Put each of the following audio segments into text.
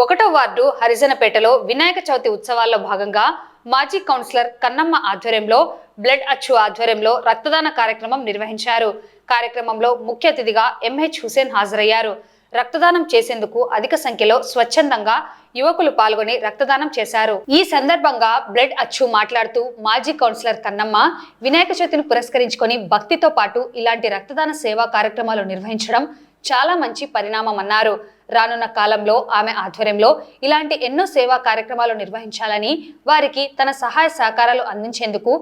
1వ వార్డు హరిజనపేటలో వినాయక చవితి ఉత్సవాల్లో భాగంగా మాజీ కౌన్సిలర్ కన్నమ్మ ఆధ్వర్యంలో బ్లడ్ అచ్చు ఆధ్వర్యంలో రక్తదాన కార్యక్రమం నిర్వహించారు. కార్యక్రమంలో ముఖ్య అతిథిగా ఎంహెచ్ హుసేన్ హాజరయ్యారు. రక్తదానం చేసేందుకు అధిక సంఖ్యలో స్వచ్ఛందంగా యువకులు పాల్గొని రక్తదానం చేశారు. ఈ సందర్భంగా బ్లడ్ అచ్చు మాట్లాడుతూ మాజీ కౌన్సిలర్ కన్నమ్మ వినాయక చవితిని పురస్కరించుకొని భక్తితో పాటు ఇలాంటి రక్తదాన సేవా కార్యక్రమాలు నిర్వహించడం చాలా మంచి పరిణామం అన్నారు. రానున్న కాలంలో ఆమె ఆధ్వర్యంలో ఇలాంటి ఎన్నో సేవా కార్యక్రమాలు నిర్వహించాలని, వారికి తన సహాయ సహకారాలు అందించేందుకు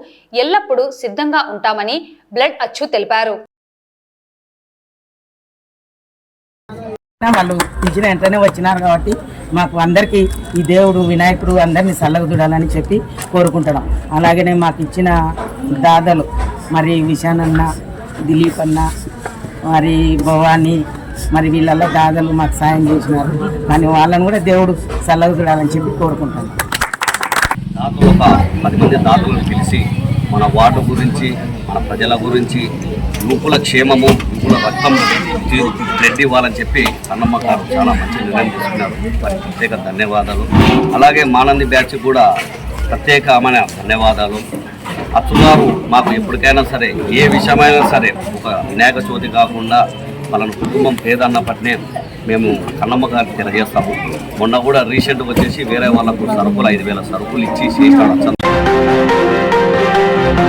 ఎల్లప్పుడూ సిద్ధంగా ఉంటామని బ్లడ్ అచ్చు తెలిపారు. వాళ్ళు ఇచ్చిన వెంటనే వచ్చినారు కాబట్టి మాకు అందరికీ ఈ దేవుడు వినాయకుడు అందరినీ చల్లగా చూడాలని చెప్పి కోరుకుంటున్నాం. అలాగనే మాకు ఇచ్చిన దాదాలు మరి విశానన్న, దిలీప్ అన్న, మరి భవానీ, మరి వీళ్ళల్లో దాదాలు మాకు సాయం చేసినారు. కానీ వాళ్ళని కూడా దేవుడు చల్లగా చూడాలని చెప్పి కోరుకుంటాను. దాతలు ఒక 10 మంది దాతలను పిలిచి మన వార్డు గురించి, మన ప్రజల గురించి, యువకుల క్షేమము, యువకుల రక్తం బ్లడ్ ఇవ్వాలని చెప్పి కన్నమ్మ గారు చాలా మంచి నిర్ణయం తీసుకున్నారు. వారికి ప్రత్యేక ధన్యవాదాలు. అలాగే మానంది బ్యాచ్ కూడా ప్రత్యేకమైన ధన్యవాదాలు. అచ్చుగారు మాకు ఎప్పటికైనా సరే, ఏ విషయమైనా సరే, ఒక వినాయక చవితి కాకుండా వాళ్ళని కుటుంబం పేదన్నప్పటినే మేము కన్నమ్మ గారికి తెలియజేస్తాము. మొన్న కూడా రీసెంట్గా వచ్చేసి వేరే వాళ్ళకు సరుకులు 5,000 సరుకులు ఇచ్చి చేసినాడు.